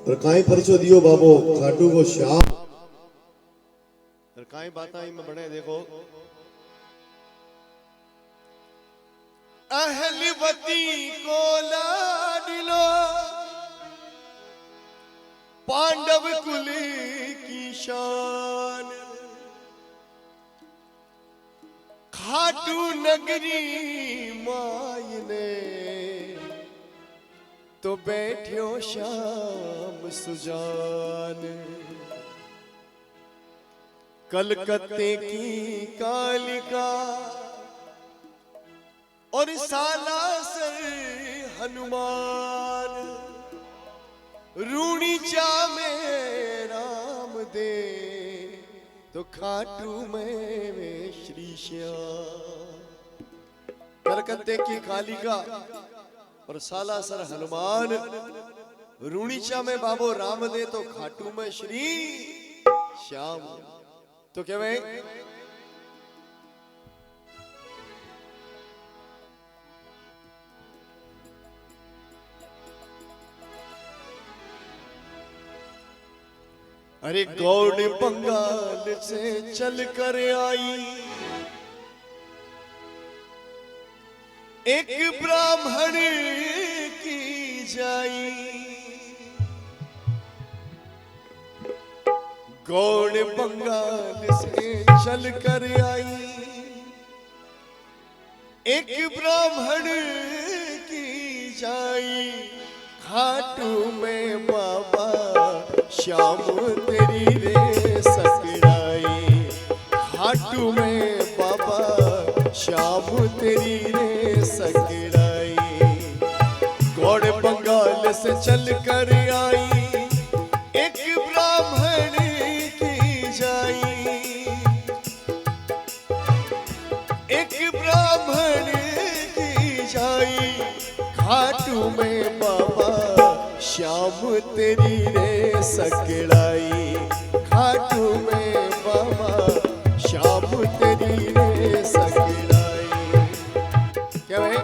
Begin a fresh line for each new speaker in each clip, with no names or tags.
और काई परिचय दियो बाबो खाटू को श्याम और काई बाता में बने देखो
अहलवती को लाडिलो पांडव कुल की शान खाटू नगरी मायने तो बैठ्यो शाम सुजान कलकत्ते की कालिका और सालासर हनुमान रूणीचा में राम दे तो खाटू में श्री श्याम। कलकत्ते की कालिका और सालासर हनुमान रूणीचा में बाबो राम दे तो खाटू में श्री श्याम। तो क्या भाई अरे गौड़ बंगाल से चल कर आई एक ब्राह्मण की जाई गौड़ बंगाल से चल कर आई एक ब्राह्मण की जाई खाटू में बाबा श्याम तेरी रे सकड़ाई खाटू में बाबा श्याम तेरी रे सकड़ाई गौड़ बंगाल से चल कर आई एक ब्राह्मण की जाई एक ब्राह्मण की जाई खाटू में बाबा श्याम तेरी रे सकड़ाई खाटू में बाबा श्याम तेरी रे सकड़ाई। क्या भाई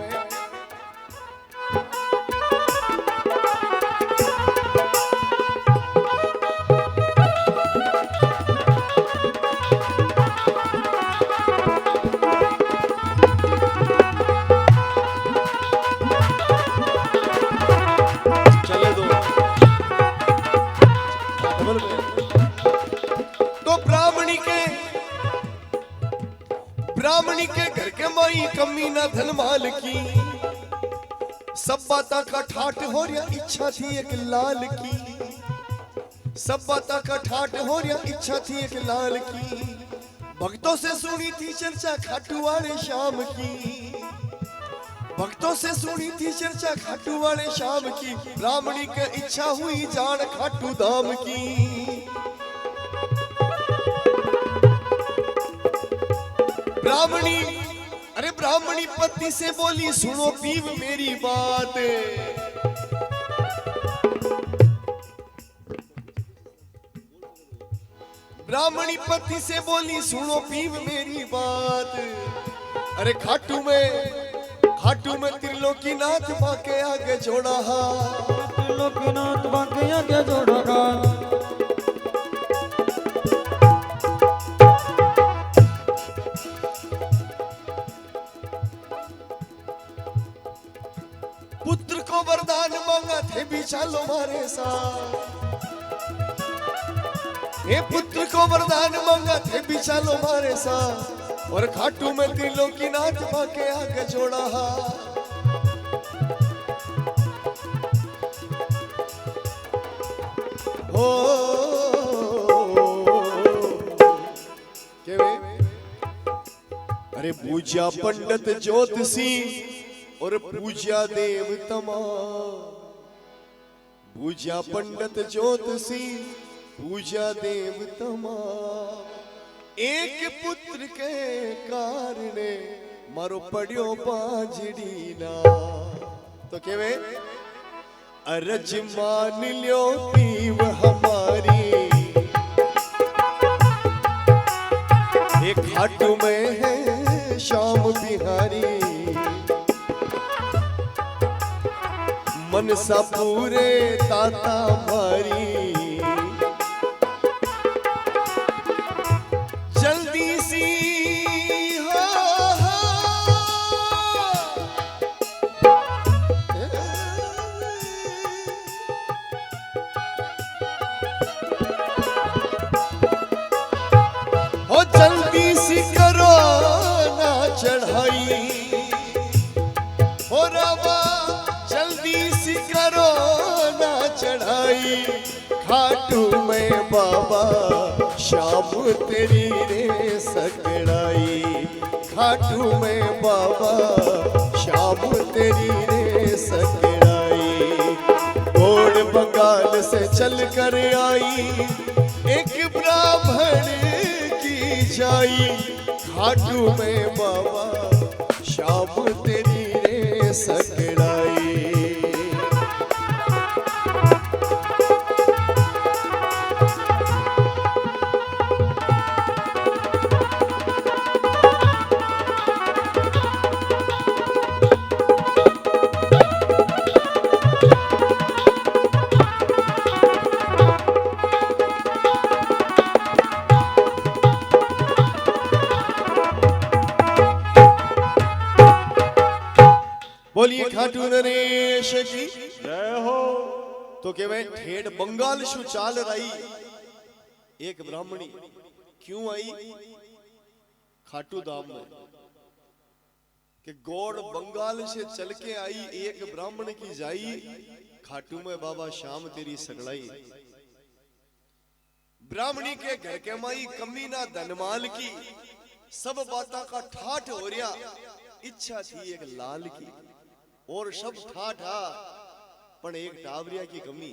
ब्राह्मणी के घर के माई कमी ना धन माल की सब बाता का ठाट हो रहा इच्छा थी एक लाल की सब बाता का ठाट हो रहा इच्छा थी एक लाल की भक्तों से सुनी थी चर्चा खाटू वाले शाम की भक्तों से सुनी थी चर्चा खाटू वाले शाम की ब्राह्मणी की इच्छा हुई जान खाटू धाम की ब्राह्मणी अरे ब्राह्मणी पत्नी से बोली सुनो पीव मेरी बात ब्राह्मणी पत्नी से बोली सुनो पीव मेरी बात अरे खाटू में त्रिलोकीनाथ बाके आगे जोड़ा
त्रिलोकीनाथ बाके आगे जोड़ा
पुत्र को वरदान मांगा थे भी चलो मारे साथ हे पुत्र को वरदान मांगा थे भी चलो मारे साथ और खाटू में त्रिलोकीनाथ बाके आगे जोड़ा हो अरे पूजा पंडित ज्योतिषी और पूजा देव तमाम पूजा पंडित ज्योतिषी पूजा देव तमाम एक पुत्र के कारणे मारो पड़ियो बांझड़ी ना तो केवे अरज मान लियो पीव हमारी एक खाटू में है श्याम बिहारी मनसा पूरे ताता मारी चढ़ाई खाटू में बाबा शाम तेरी रे सकड़ाई खाटू में बाबा शाम तेरी रे सकड़ाई गोड़ बंगाल से चल कर आई एक ब्राह्मण की जाई खाटू में बाबा शाम तेरी रे सकड़ाई बोलिए खाटू नरेश की
जय हो।
तो के भाई ठेठ बंगाल शु चाल रही एक ब्राह्मणी क्यों आई खाटू धाम में कि गौड़ बंगाल से चल के आई एक ब्राह्मण की जाई खाटू में बाबा शाम तेरी सगड़ाई ब्राह्मणी के घर के माई कमी ना धनमाल की सब बाता का ठाठ हो रहा इच्छा थी एक लाल की और सब ठाठा पण एक टावरिया की कमी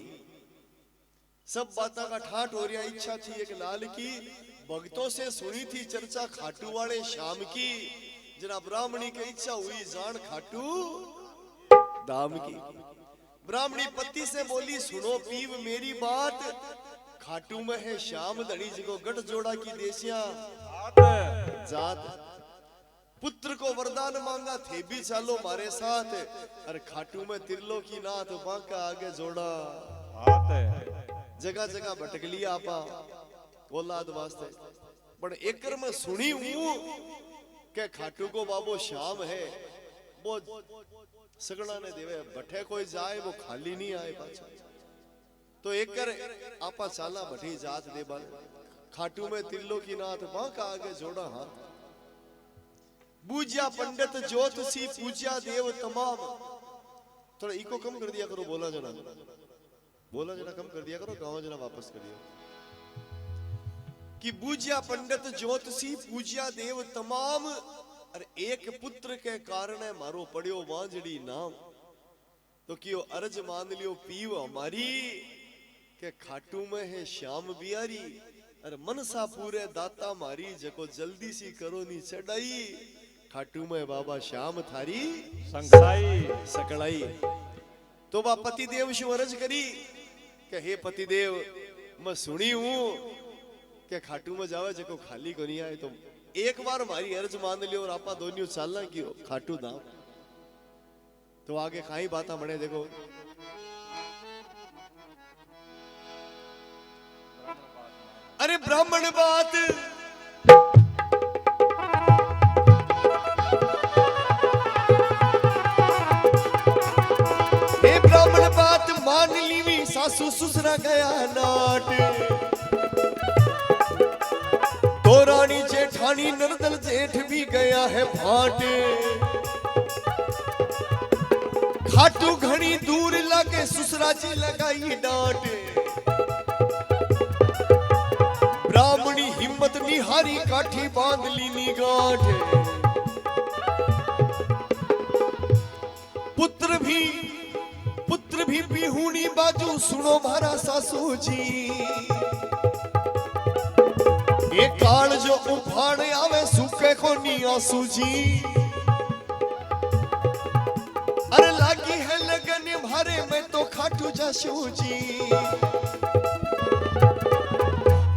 सब बाता का ठाठ हो रहा इच्छा थी एक लाल की भक्तों से सुनी थी चर्चा खाटू वाले शाम की जना ब्राह्मणी की इच्छा हुई जान खाटू दाम की ब्राह्मणी पति से बोली सुनो पीव मेरी बात खाटू में है श्याम धड़ी जिको गठ जोड़ा की देसिया जात पुत्र को वरदान मांगा थे भी चालो मारे साथ अरे खाटू में त्रिलोकी नाथ बांका आगे जोड़ा जगह जगह भटक लिया आपा औलाद वास्ते पर एकर में सुनी हूं के खाटू को बाबो श्याम है वो सगड़ा ने देवे भटे कोई जाए वो खाली नहीं आए पाछा तो एकर आपा चाला भटी जात दे बाल खाटू में त्रिलोकी नाथ बांका आगे जोड़ा हाथ पूज्या पंडित ज्योतिषी पूज्या देव तमाम थोड़ा इको कम कर दिया करो बोला जना कम कर दिया करो गाँव जना वापस कर दिया कि पूज्या पंडित ज्योतिषी पूज्या देव तमाम और एक पुत्र के कारण मारो पड़ियो वांजड़ी नाम तो कियो अर्ज मान लियो पीव हमारी के खाटू में है श्याम बिहारी अरे मनसा पूरे दाता मारी जको जल्दी सी करो नी चढ़ाई खाटू में बाबा श्याम थारी सकड़ाई तो बा पति देव शु अर्ज करी के हे पति देव मैं सुनी हूं के खाटू में जावे जको खाली को नहीं आए तो एक बार हमारी अर्ज मान लियो और आपा दोनियो चालना कियो खाटू धाम तो आगे काई बाता बने देखो अरे ब्राह्मण बात हे ब्राह्मण बात मान लीवी सासू ससुरा गया नाट तो रानी जेठानी नरदल जेठ भी गया है भाट खाटू घनी दूर लागे ससुरा जी लगाई डांट ब्राह्मणी हिम्मत निहारी काठी बांध ली नी गांठ पुत्र भी बिहुनी बाजू सुनो मारा सासू जी ये काल जो उफाड़ आवे सूखे को नी आंसू जी अरे लागी है लगन भारे में तो खाटू जासू जी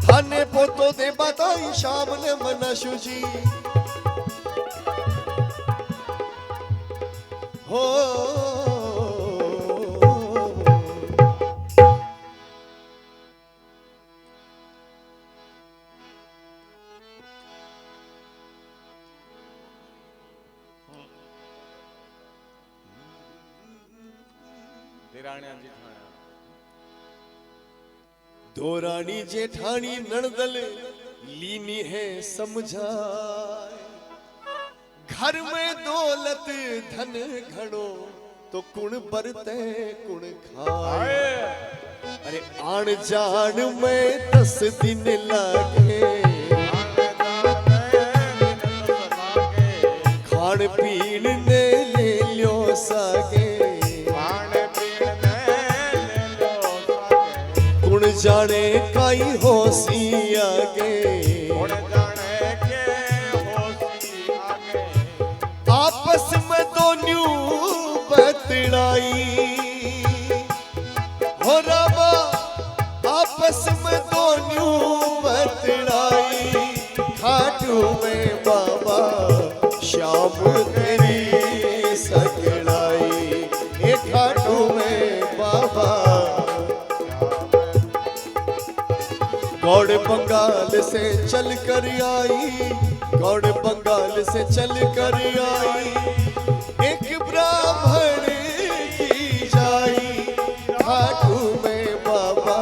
थाने पोतो दे बताई शाम ने मनाशु जी हो दो रानी जेठानी नणदल लीनी है समझाए घर में दौलत धन घड़ो तो कुण बरते कुण खाए। अरे आण जान में 10 दिन लागे, खान पीन ने ले लियो सागे। कुण जाने काई होसी आगे, आपस में दोन्यू बतलाई हो रामा, आपस में दोन्यू बतलाई। खाटू में बाबा श्याम तेरी सकड़ाई, ए खाटू में बाबा। गौड़ बंगाल से चल कर आई, गौड़ बंगाल से चल कर आई, एक ब्राह्मण की जाई। खाटू में बाबा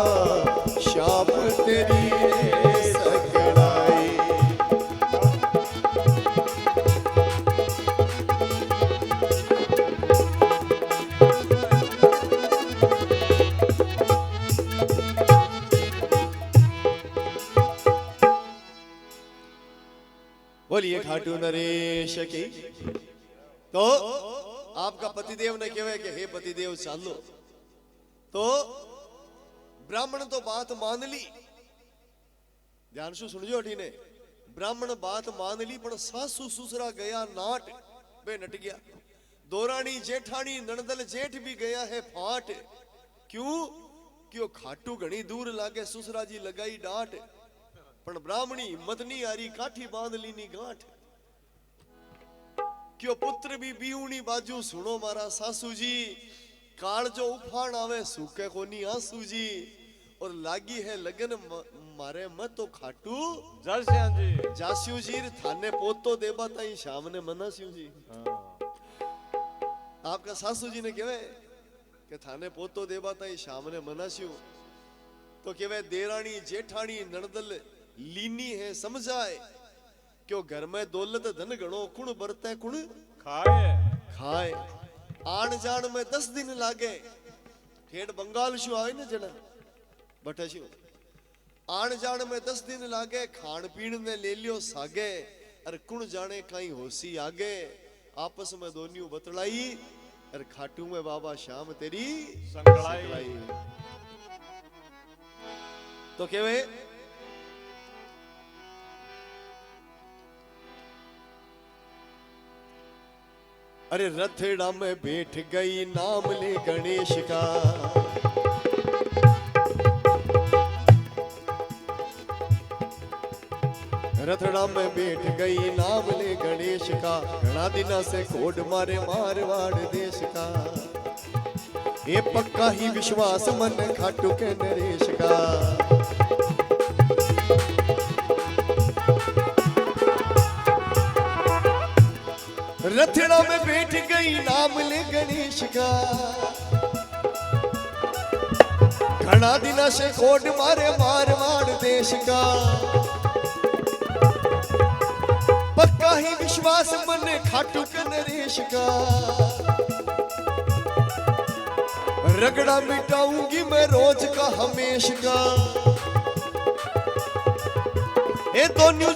श्याम तेरी सकड़ाई। बोलिए खाटू नरेश की। तो आपका पतिदेव ने कहे कि हे पतिदेव चालो। तो ब्राह्मण तो बात मान ली, ध्यान से सुनजो अठी ने। ब्राह्मण बात मान ली, पर सासू ससुरा गया नाट, बे नट गया। दोरानी जेठानी नणदल जेठ भी गया है फाट। क्यों? क्यों खाटू घणी दूर लागे, ससुरा जी लगाई डांट। पण ब्राह्मणी हिम्मत नहीं आ रही, काठी बांध ली नी गांठ। क्यों पुत्र भी बीऊनी बाजू, सुनो मारा सासू जी। काल जो उफान आवे सूखे कोनी आंसू जी। और लागी है लगन मारे मत तो खाटू जास्यू जी। थाने पोतो देबा ताई शाम ने मनास्यू जी। आपका सासू जी ने कहे कि थाने पोतो देबा ताई शाम ने मनास्यू। तो कहे देरानी जेठानी नणदल लीनी है समझाए। क्यों घर में दौलत धन गणो, कुण बरते कुण खाए। आन जान में 10 दिन लागे, ठेठ बंगाल शू आवे ने जन बटे शू। आन जान में 10 दिन लागे, खान पीन ने ले लियो सागे। अरे कुण जाने कहीं होसी आगे, आपस में दोन्यू बतलाई। अरे खाटू में बाबा श्याम तेरी सकड़ाई। तो केवे अरे रथड़ा में बैठ गई, नाम ले गणेश का। रथड़ा में बैठ गई, नाम ले गणेश का। घना दिना से कोड मारे मारवाड़ देश का। ये पक्का ही विश्वास मन खाटू के नरेश का। रथड़ा में बैठ गई, नाम ले गणेश का। घना दिना से कोड मारे मारवाड़ देश का। पक्का ही विश्वास मन खाटू के नरेश का। रगड़ा मिटाऊंगी मैं रोज का हमेश का। ए दोन्यू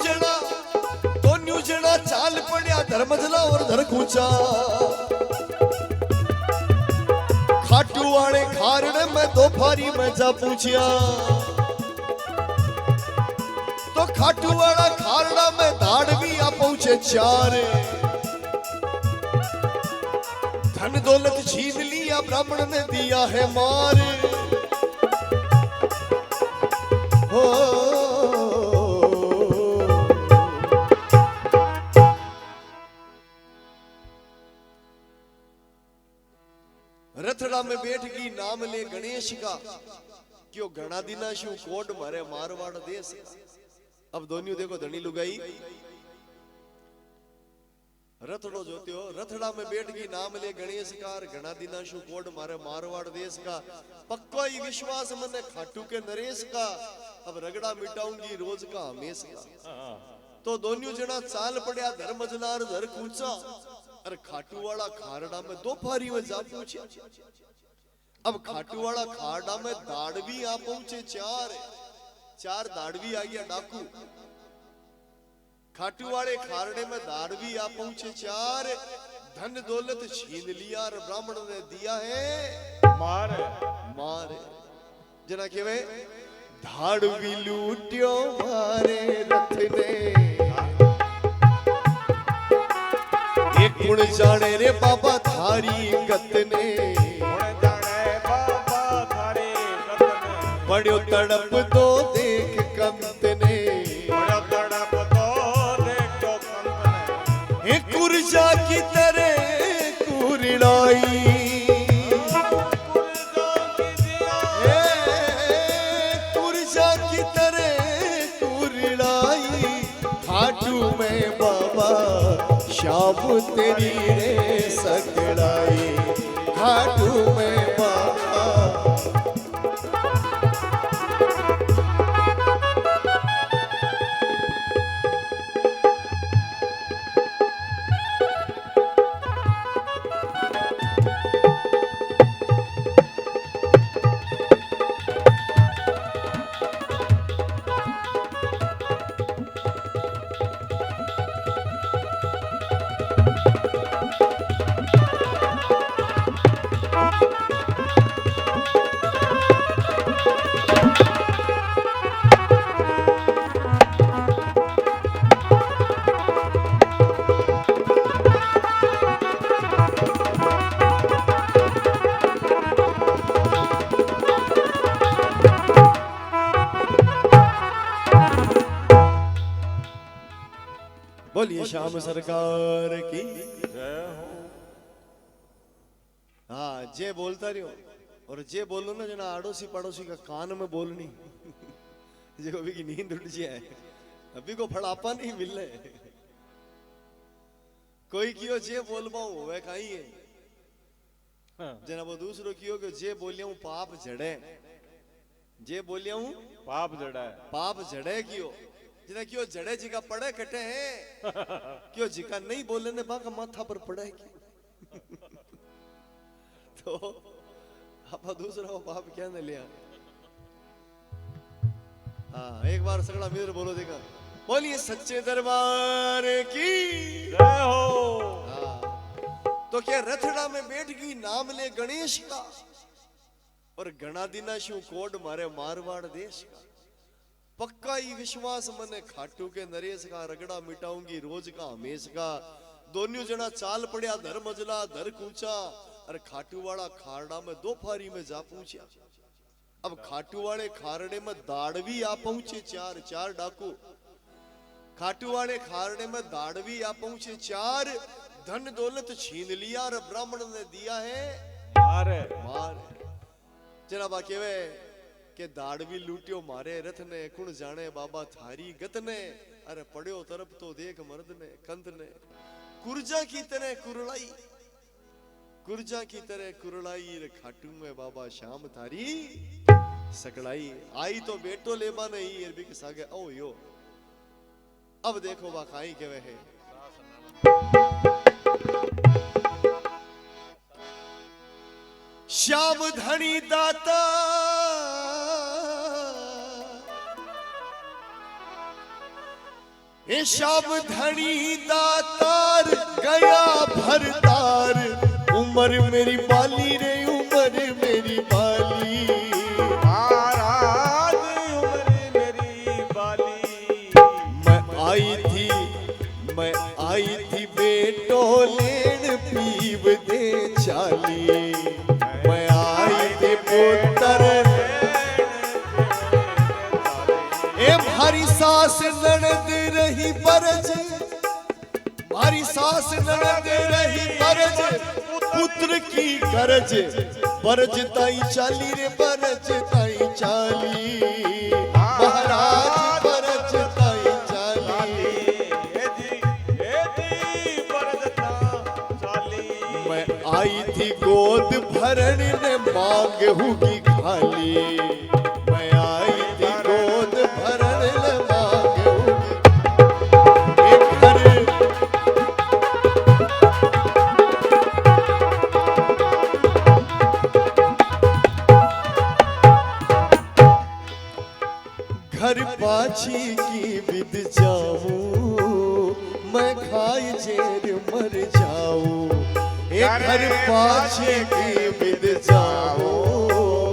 जड़ा चाल पड़िया धर्मजला और धर कूचा। खाटू वाले खारड़ में दोपहरी में जा पूछिया। तो खाटू वाला खारड़ा में दाड़ भी आ पहुंचे 4। धन दौलत छीन लिया, ब्राह्मण ने दिया है मार। हो रथड़ा में बैठ गई, नाम ले गणेश का। क्यों घना दिना शू कोड मारे मारवाड़ देश। अब दोन्यू देखो धनी लुगाई रथड़ो जोते हो। रथड़ा में बैठ गई, नाम ले गणेश का। घना दिना शू कोड मारे मारवाड़ देश का। पक्का ही विश्वास मन खाटू के नरेश का। अब रगड़ा मिटाऊंगी रोज का हमेश का। तो दोन्यू जना चाल पड़िया धर्मजनार धर कूचा। अरे खाटू वाला खारड़ा में दो फारी में जा पहुंचे। अब खाटू वाला खारड़ा में दाड़वी आ पहुंचे चार दाड़वी आ गया डाकू। खाटू वाले खारड़े में दाड़वी आ पहुंचे चार, धन दौलत छीन लिया और ब्राह्मण ने दिया है मार। जना केवे धाड़वी लूटियो मारे रथ ने, एक गुण जाने रे बाबा थारी गत ने, बड़ो तड़प दो देख कंत ने, कुरजा की तरह कुरड़ाई, कुरजा की तरह कुरड़ाई, खाटू में बाबा शाम तेरी रे सकड़ाई, खाटू में बाबा। बोलिए श्याम सरकार की जय हो। हाँ जे बोलता रहो और जे बोलो ना जना आड़ोसी पड़ोसी का कान में बोलनी जो अभी की नींद उठ जाए, अभी को फड़ापा नहीं मिल रहे। कोई कियो जे बोल पाऊं वह कहीं है जना वो दूसरो कियो कि जे बोलिया हूं पाप जड़े, जे बोलिया हूं पाप जड़े कियो जिना क्यों जड़े जी का पड़े कटे हैं क्यों जी का नहीं बोले ने बाका माथा पर पड़े तो आप दूसरा वो पाप क्या ने लिया। हाँ एक बार सगड़ा मित्र बोलो देखा, बोलिए सच्चे दरबार की जय हो। हाँ तो क्या रथड़ा में बैठ गई नाम ले गणेश का, और गणा दिना शू कोड मारे मारवाड़ देश का, पक्का ही विश्वास मने खाटू के नरेश का, रगड़ा मिटाऊंगी रोज का हमेश का, दोनों जना चाल पड़िया धर मजला धर कूचा, अरे खाटू वाला खारड़ा में दो फारी में जा पहुंचा। अब खाटू वाले खारड़े में दाड़वी आ पहुंचे चार डाकू, खाटू वाले खारड़े में दाड़वी आ पहुंचे चार, धन दौलत छीन लिया और ब्राह्मण ने दिया है मार। जना बाकी वे के दाड़वी लूटियो मारे रथ ने, कुण जाने बाबा थारी गत ने, अरे पड़ियो तरफ तो देख मर्द ने कंत ने, कुरजा की तरह कुरलाई, कुरजा की तरह कुरलाई रे खाटू में बाबा शाम थारी सकड़ाई। आई तो बेटो लेबा नहीं अरबी के सागे ओ यो। अब देखो बा खाई के वे है श्याम धनी दाता, ए श्याम धनी दातार गया भरतार, उम्र मेरी बाली रे उम्र मेरी बाली,
महाराज उम्र मेरी बाली।
मैं आई थी बेटो लेन पीव दे चाली, मैं आई थी पुत्र ए भारी सास ननद रही बरज, भारी सास ननद रही बरज, पुत्र की गरज, बरज ताई चाली रे बरज ताई चाली, महाराज बरज ताई चाली, मैं आई थी गोद भरण ने मांग होगी खाली, मैं आई थी गोद भरण ने मांग होगी। एक घर घर पाछी की विद जाऊं, मैं खाई जेर मर जाऊं। घर पाछी की विद जाऊं,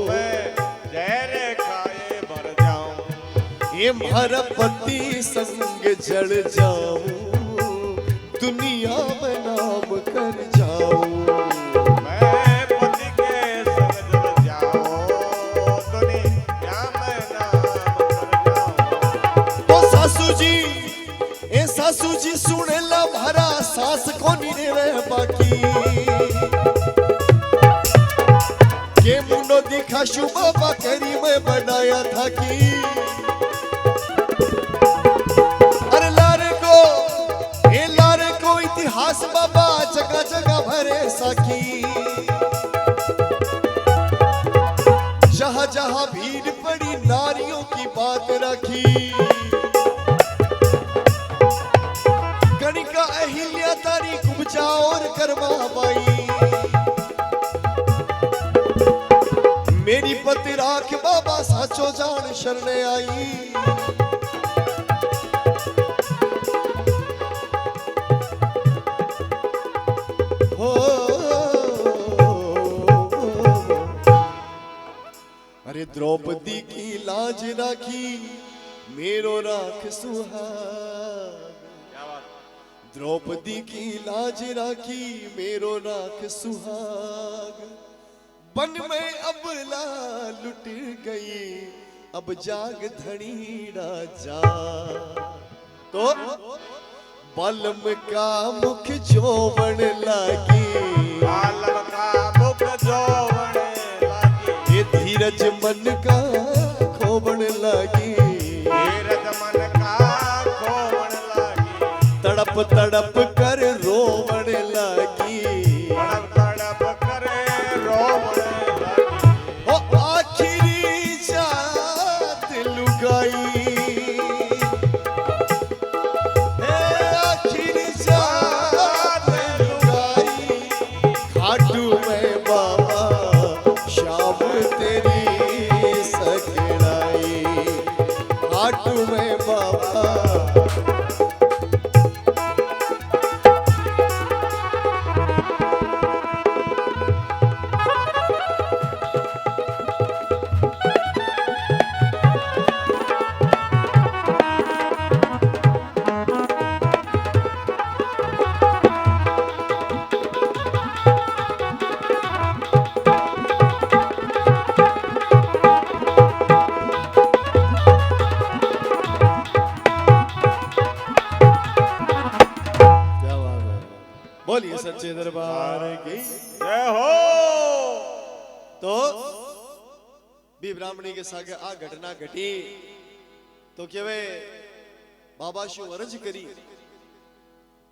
मैं जहर खाए मर जाऊं।
ये मारा पति संग जड़ जाऊं, दुनिया में नाम कर जाऊं।
मैं पति के संग जल जाऊं, दुनिया में नाम कर जाऊं।
तो सासू जी, ए सासू जी सुने ला मारा सास को नहीं रे बाकी। के मुंडो दिखा शु बाबा करी मैं बनाया था की। अरे लारे को इतिहास बाबा जगह जगह भरे साकी। जहां जहां भीड़ पड़ी नारियों की बात रखी। गणिका अहिल्या तारी कुबजा और कर्मा बाई। मेरी पति राख बाबा साचो जान शरणे आई। अरे द्रौपदी की लाज राखी, मेरो राख सुहाग।
क्या बात।
द्रौपदी की लाज राखी, मेरो राख सुहाग। बन में अबला लुट गई, अब जाग धनीड़ा जा। तो बलम का मुख जोवन लागी,
बालम का मुख जोवन लागी।
ये धीरज मन का खोवन लागी।
धीरज मन का खोवन लागी।
तड़प तड़प कर रोवन लागी।
तड़प तड़प करे रोवन लागी।
ओ आखिरी जात लुगाई, हे आखिरी जात लुगाई। खाटू में बाबा शाम तेरी सकड़ाई। खाटू में बाबा बोलिए सच्चे दरबार की।
जय हो।
तो भी ब्राह्मणी के सागे आ घटना घटी तो केवे बाबा शु अर्ज करी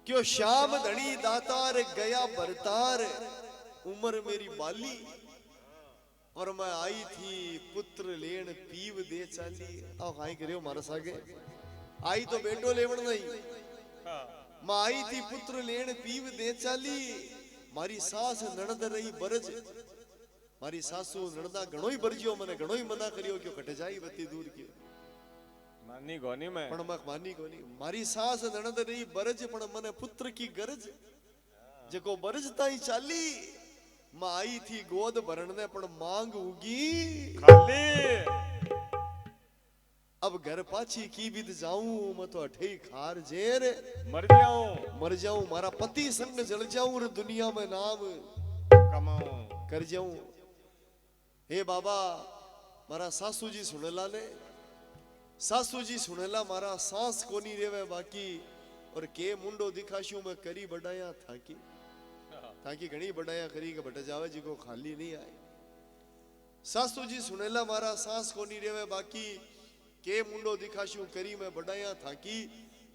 क्यों श्याम धनी दातार गया बरतार, उम्र मेरी बाली और मैं आई थी पुत्र लेन पीव दे चाली। आओ हाई करियो मारा सागे आई तो बेटो लेवण नहीं, मैं आई थी पुत्र लेन पीव दे चाली। मारी सास नणद रही बरज, मारी सासू नणदा घणो ही बरजियो, मने घणो ही मना करियो क्यों कटे जाई बत्ती दूर की।
मानी गोनी में
पण मैं मानी कोनी। मारी सास नणद रही बरज, पण मने पुत्र की गरज। जको बरज ताई चाली, मैं आई थी गोद भरण ने पण मांग उगी
खाली।
अब घर पाछी की विद जाऊं, मैं तो अठे खार जेर
मर जाऊं
मारा पति संग जल जाऊं और दुनिया में नाम
कमाऊं
कर जाऊं। हे बाबा मारा सासू जी सुनेला ने, सासू जी सुनेला मारा सांस कोनी रेवे बाकी। और के मुंडो दिखाशू मैं करी बढ़ाया ताकि घणी बढ़ाया करी के बट जावे जी को खाली नहीं आए। सासू जी सुनेला मारा सांस कोनी रेवे बाकी, के मुंडो दिखाशू करी मैं बढ़ाया थाकी।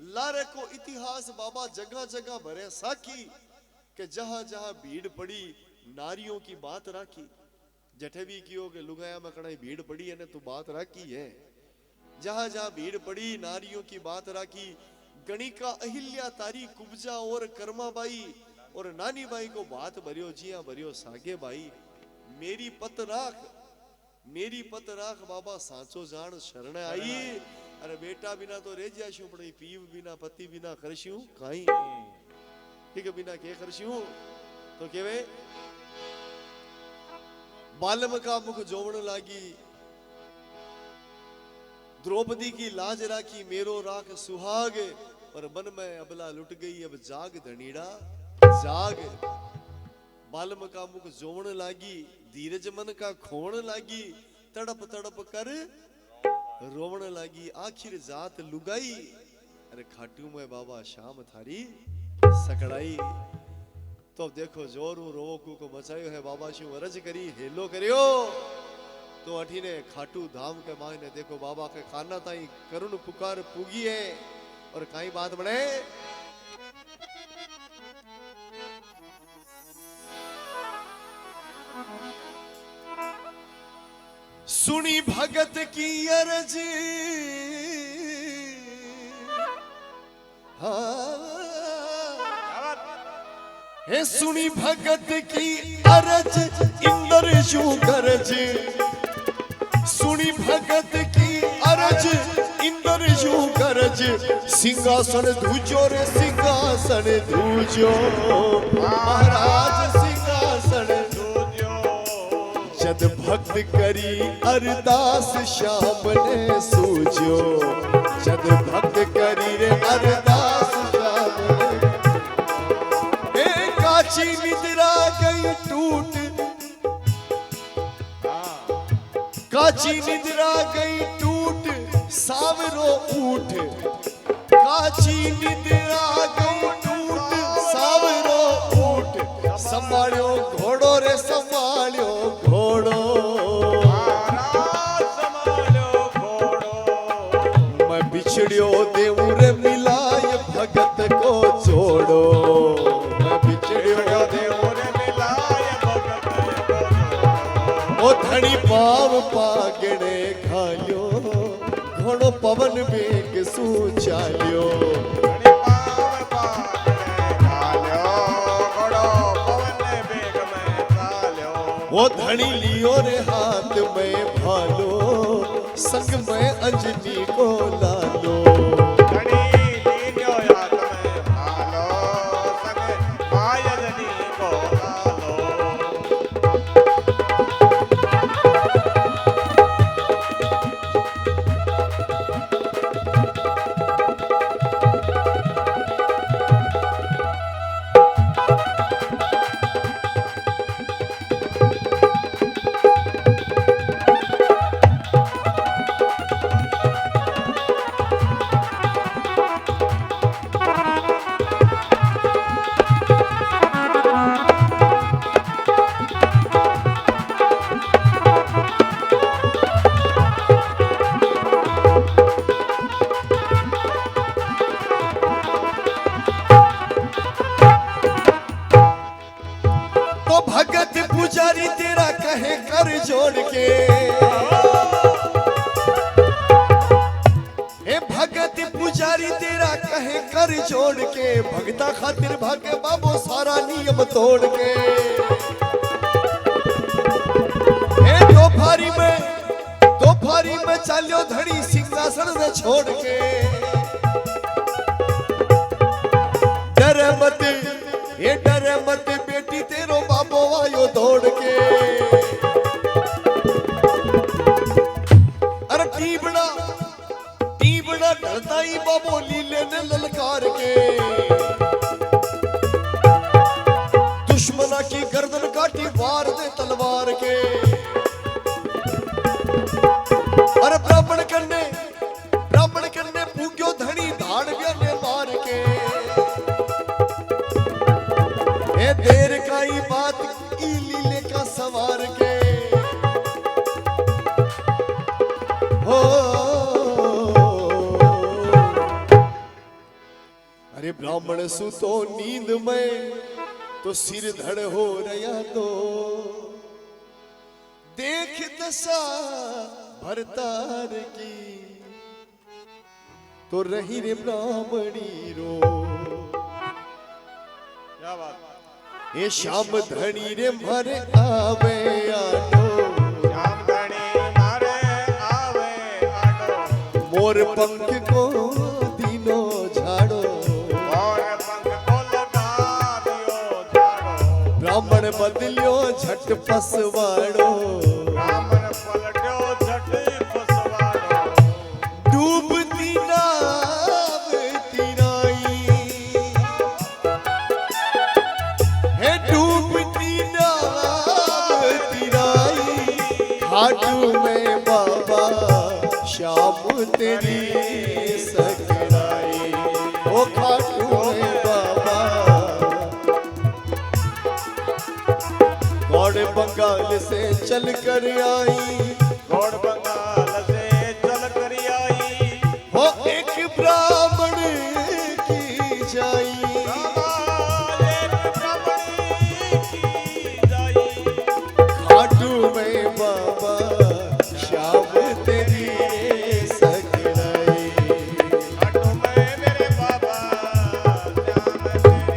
लारे को इतिहास बाबा जगह जगह भरे साकी, के जहां जहां भीड़ पड़ी नारियों की बात राखी। जठे भी कियो के लुगाया में कड़ाई भीड़ पड़ी है ने तू बात राखी है। जहां जहां भीड़ पड़ी नारियों की बात राखी। गणिका अहिल्या तारी कुबजा और कर्मा बाई और नानी बाई को बात भरियो जिया भरियो सागे बाई। मेरी पत राख
मेरी पत राख बाबा सांचो जान शरण आई। अरे बेटा बिना तो रह जाशू पण पीव बिना पति बिना करशू काई ठीक बिना के करशू तो केवे बालम का मुख जोवण लागी द्रौपदी की लाज राखी मेरो राख सुहाग और मन में अबला लुट गई अब जाग धनीड़ा जाग। बालम का मुख जोवण लागी धीरज मन का खोण लागी तड़प तड़प कर रोवण लागी आखिर जात लुगाई। अरे खाटू में बाबा शाम थारी सकड़ाई। तो देखो जोरू रोवकू को मचायो है बाबा शू अरज करी हेलो करियो तो अठीने खाटू धाम के मायने देखो बाबा के खाना ताई करुण पुकार पूगी है और काई बात बने
सुनी भगत की अर्ज है सुनी भगत की अर्ज इंद्र शू गरज। सुनी भगत की अर्ज इंद्र शू गरज सिंहासन धूजो रे सिंहासन धूजो महाराज सिंहासन जद भक्त करी अरदास श्याम ने सूझो जद भक्त करी रे अरदास श्याम ने काची निद्रा गई टूट काची निद्रा गई टूट सावरो उठ काची निद्रा गई टूट सावरो उठ संभाळ्यो घोड़ो रे संभाळ्यो घोड़ो मैं बिछड़ियो देवू रे मिलाय भगत को जोड़ो मैं बिछड़ियो देवू रे मिलाय भगत को जोड़ो ओ धनी पाव पागणे खालियो घोड़ो पवन बेग सू चालियो वो धनी लियो रे हाथ में भालो संग में अंजनी को लालो
धनी लियो हाथ में भालो संग में अंजनी को लालो।
जोड़ के हे भगत पुजारी तेरा कहे कर जोड़ के भगता खातिर भागे बाबो सारा नियम तोड़ के हे दोपहरी में चालियो धड़ी सिंहासन से छोड़ के डर मत बेटी तेरो बाबो आयो दौड़ के अरे टीबड़ा डरता ही बाबो लीले ने ललकार के दुश्मना की गर्दन काटी वार दे तलवार के अरे ब्राह्मण कन्ने पूग्यो धनी धाड़ ने मार के ए देर का ही बात की लीले का सवार के हो अरे ब्राह्मण सुतो नींद में तो सिर धड़ हो रहा तो देख दशा भरतार की तो रही रे ब्राह्मणी रो
क्या बात
ये श्याम धनी रे मर आवे आनो
श्याम धनी
मोर पंख को दीनो झाड़ो,
और पंख को लगा दियो झाड़ो,
ब्राह्मण बदलियो झट पसवाड़ो,
ब्राह्मण पलट्यो झट पसवाड़ो,
डूबती नाव तिराई है, डूबती नाव तिराई, खाटू में बाबा शाम तेरी सकराई, ओ खाटू में बाबा। गौड़ बंगाल से चल कर आई,
गौड़ बंगाल से चल कर आई,
वो एक ब्राह्मण की जाई,
एक ब्राह्मणी की जाई,
खाटू में बाबा शाम तेरी सकराई,
खाटू में मेरे बाबा श्याम तेरी।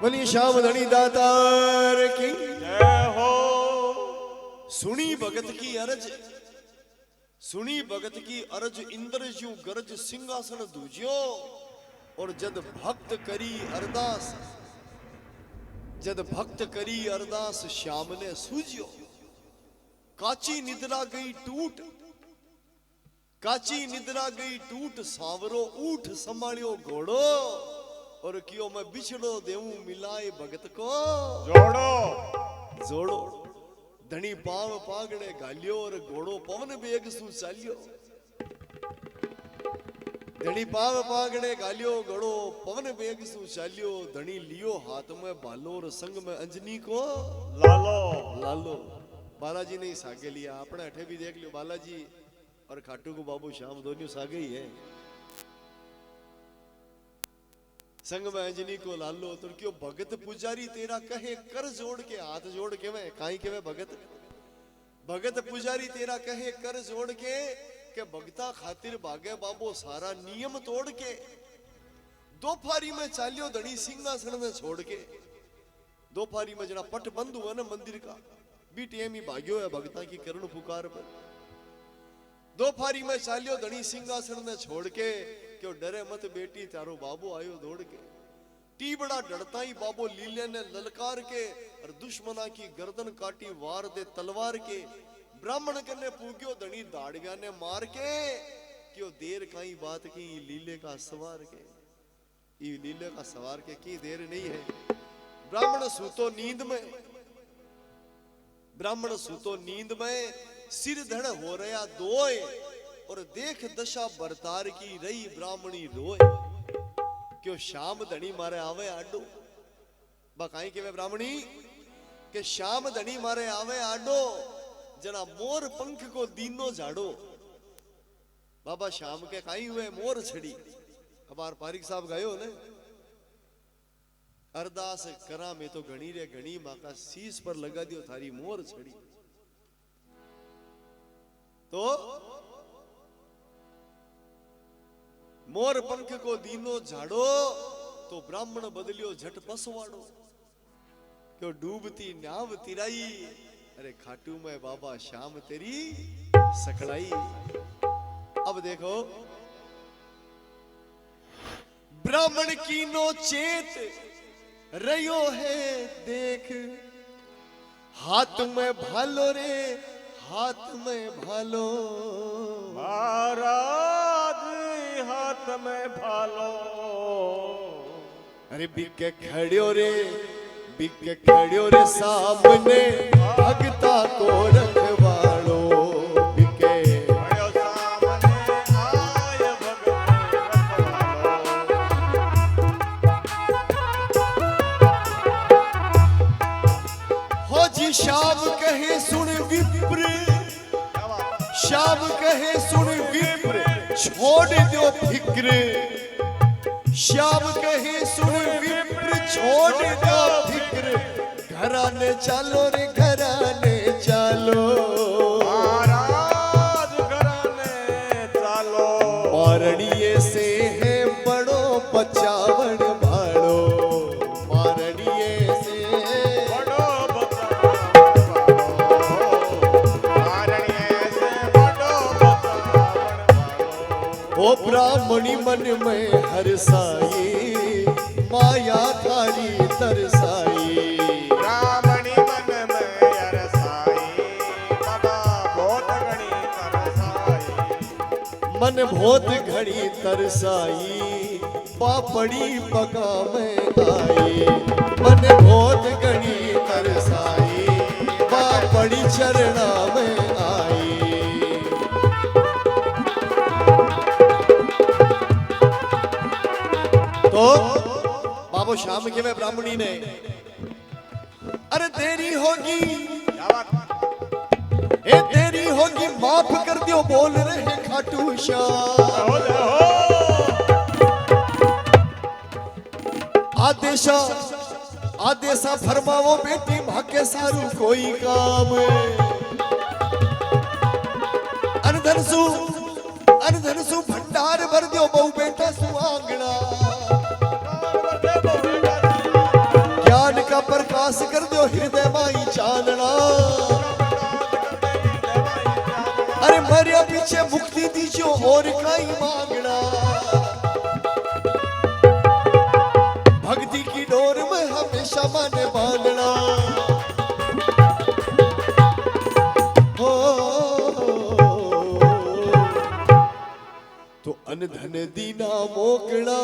बोलिए श्याम धनी दातार की।
जय हो।
सुनी भगत की अरज, सुनी भगत की अरज, इंद्र जू गरज सिंहासन दूजियो, और जद भक्त करी अरदास, जद भक्त करी अरदास श्याम ने सूझियो, काची निद्रा गई टूट, काची निद्रा गई टूट, सांवरो ऊठ संभालियो घोड़ो, और कियो मैं बिछड़ो देऊं मिलाए भगत को
जोड़ो
जोड़ो, धनी पाव पागड़े घालियो, और घोड़ो पवन बेग सु चालियो, धनी पाव पागड़े घालियो, घोड़ो पवन बेग सु चालियो, धनी लियो हाथ में भालो, और संग में अंजनी को
लालो
लालो। बालाजी ने सागे लिया, अपने अठे भी देख लियो, बालाजी और खाटू को बाबू श्याम दोनों सागे ही है, संग में अंजनी को लालो। तो क्यों भगत पुजारी तेरा कहे कर जोड़ के, हाथ जोड़ के मैं काई के मैं भगत, भगत पुजारी तेरा कहे कर जोड़ के भगता खातिर भागे बाबो सारा नियम तोड़ के, दो फारी में चालियो धनी सिंहासन में छोड़ के, दो फारी में जना पट बंद हुआ ना मंदिर का, बीटीएम ही भाग्यो है भगता की करुण पुकार पर, दो फारी में चालियो धनी सिंहासन में छोड़ के, क्यों डरे मत बेटी तारो बाबू आयो दौड़ के, टी बड़ा डरता ही बाबो लीले ने ललकार के, और दुश्मना की गर्दन काटी वार दे तलवार के, ब्राह्मण कने पूग्यो धनी दाड़िया ने मार के, क्यों देर काई बात की लीले का सवार के, ये लीले का सवार के की देर नहीं है। ब्राह्मण सूतो नींद में, ब्राह्मण सूतो नींद में, सिर धड़ हो रहा दोए, और देख दशा बरतार की रही ब्राह्मणी रोए, क्यों श्याम धनी मारे आवे आडो, बकाई के वे ब्राह्मणी के श्याम धनी मारे आवे आडो, जना मोर पंख को दीनो झाड़ो। बाबा श्याम के काई हुए मोर छड़ी, हमार पारिक साहब गायो ने, अरदास करा में तो घणी रे घणी, मां का शीश पर लगा दियो थारी मोर छड़ी, तो मोर पंख को दीनो झाड़ो, तो ब्राह्मण बदलियो झट पसवाड़ो, क्यों डूबती नाव तिराई, अरे खाटू में बाबा श्याम तेरी सकड़ाई। अब देखो ब्राह्मण की नो चेत रयो है देख, हाथ में भालो रे हाथ में भालो,
महाराज हाथ में भालो,
अरे बिके खड़ियो रे बिके खड़ियो रे सामने, भगता को रखवाड़ो, बिके
आयो सामने आय भगत रखवालो,
श्याम कहे सुन विप्र, श्याम कहे सुन विप्र छोड़ दो फिक्र, श्याम कहे सुन विप्र छोड़ दो फिक्र, घराने चालो रे घराने चालो,
महाराज घराने चालो,
मारणिये से है बड़ो बचावन भाड़ो, मारणिये से
बड़ो बचावन भाड़ो, मारणिये से बड़ो बचावन भाड़ो।
ओ ब्राह्मणी मन में हरसाई, माया थारी तरसाई,
ब्राह्मणी मन में अरसाई, बाबा बहुत घनी तरसाई,
मन बहुत घड़ी तरसाई, पापड़ी पका में आई, मन बहुत घड़ी तरसाई, पापड़ी चरना में आई। तो बाबू श्याम के वे ब्राह्मणी ने, अरे तेरी होगी,
क्या बात
ए तेरी होगी माफ कर दियो बोल रहे खाटू श्याम,
हो ले हो,
आदेशा आदेशा फरमाओ बेटी मां के सारू कोई काम, अनधनसु भंडार भर दियो बहु बेटा सुहागना, ज्ञान का प्रकाश कर दो हृदय माई चानना, अरे मरिया पीछे मुक्ति दीजियो और काई मांगना, भक्ति की डोर में हमेशा मन बांधना, हो तो अनधन दीना मोकड़ा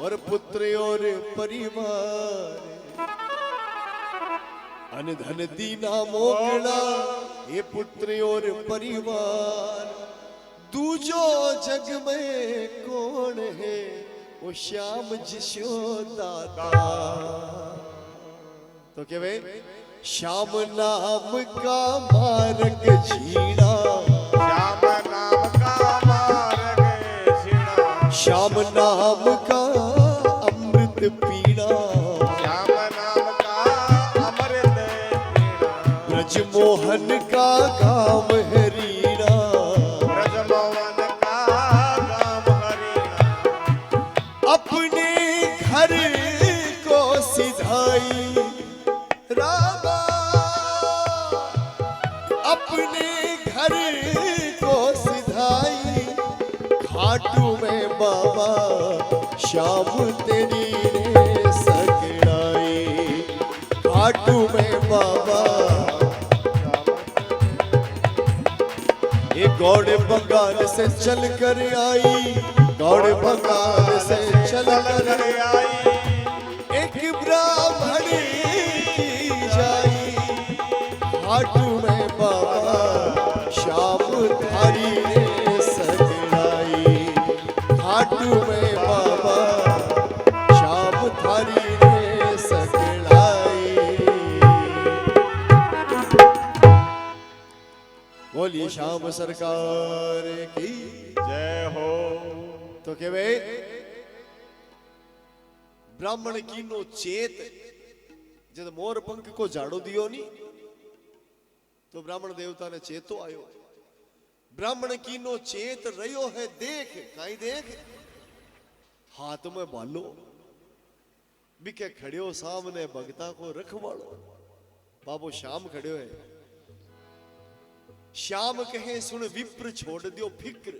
और पुत्र और परिवार, अनधन दीना मोकड़ा ये पुत्र और परिवार, दूजो जग में कौन है वो श्याम जिसो दाता। तो क्या भाई श्याम नाम का मार्ग छीना,
श्याम नाम का मार्ग छीना,
श्याम नाम का अमृत पीना,
श्याम नाम का अमृत पीना,
ब्रज मोहन का काम है रीना,
ब्रजमोहन का काम हरिना,
अपने घर को सिधाई रामा, अपने घर को सिधाई, खाटू में बाबा श्याम तेरी ने सकड़ाई, खाटू में बाबा ये गौड़ बंगाल से चल कर आई, गौड़ बंगाल से चल कर
आई,
एक ब्राह्मण की जाई, खाटू में बाबा श्याम थारी ने सकड़ाई, खाटू में बाबा श्याम थारी ने सकड़ाई। बोलिए श्याम सरकार की
जय हो।
तो के भाई ब्राह्मण की नो चेत जब मोर पंख को झाड़ो दियो नी तो ब्राह्मण देवता ने चेतो आयो, ब्राह्मण की नो चेत रयो है देख, काई देख हाथ में भालो बिके खड़ियो सामने भगता को रखवालो, बाबू श्याम खड़ियो है, श्याम कहे सुन विप्र छोड़ दियो फिक्र,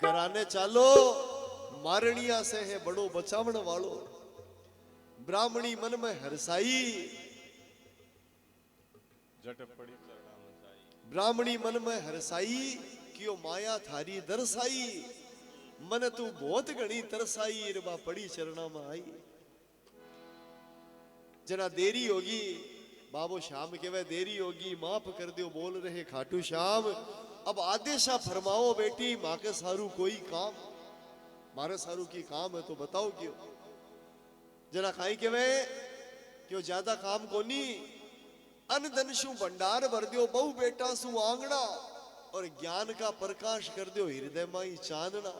घराने चालो मारणिया से है बड़ो बचावन वालो, ब्राह्मणी मन में हरसाई,
झटपड़ी चरणा मचाई,
ब्राह्मणी मन में हरसाई कियो माया थारी दरसाई, मन तू बहुत घणी तरसाई रे बा पड़ी चरणा में आई। जना देरी होगी बाबू श्याम कहवे देरी होगी माफ कर दियो बोल रहे खाटू श्याम, अब आदेशा फरमाओ बेटी मां के सारू कोई काम, मारे सारू की काम है तो बताओ क्यों, जरा खाई कहवे क्यों ज्यादा काम कोनी,
अन धन शु भंडार भर दियो बहु बेटा सु आंगना और ज्ञान का प्रकाश कर दियो हृदय माई चांदना।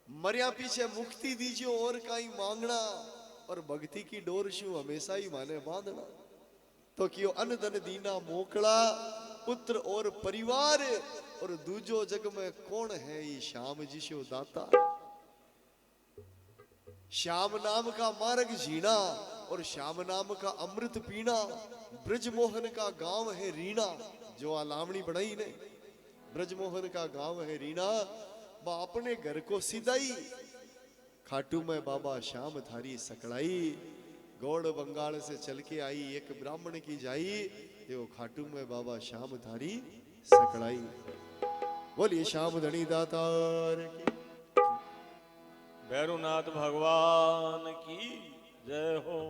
मरिया पीछे मुक्ति दीजियो और काई मांगना और भक्ति की डोर शु हमेशा ही माने बांधना। तो कियो अन धन दीना मोकला पुत्र और परिवार और दूजो जग में कौन है ये श्याम जिसो दाता। श्याम नाम का मार्ग जीना और श्याम नाम का अमृत पीना। ब्रजमोहन का गांव है रीना जो आलामणी बनाई ने। ब्रजमोहन का गांव है रीना बा अपने घर को सिदाई। खाटू में बाबा श्याम थारी सकड़ाई। गौड़ बंगाल से चल के आई एक ब्राह्मण की जाई वो खाटू में बाबा श्याम थारी सकड़ाई। बोलिए श्याम धनी दातार की।
भैरवनाथ भगवान की जय हो।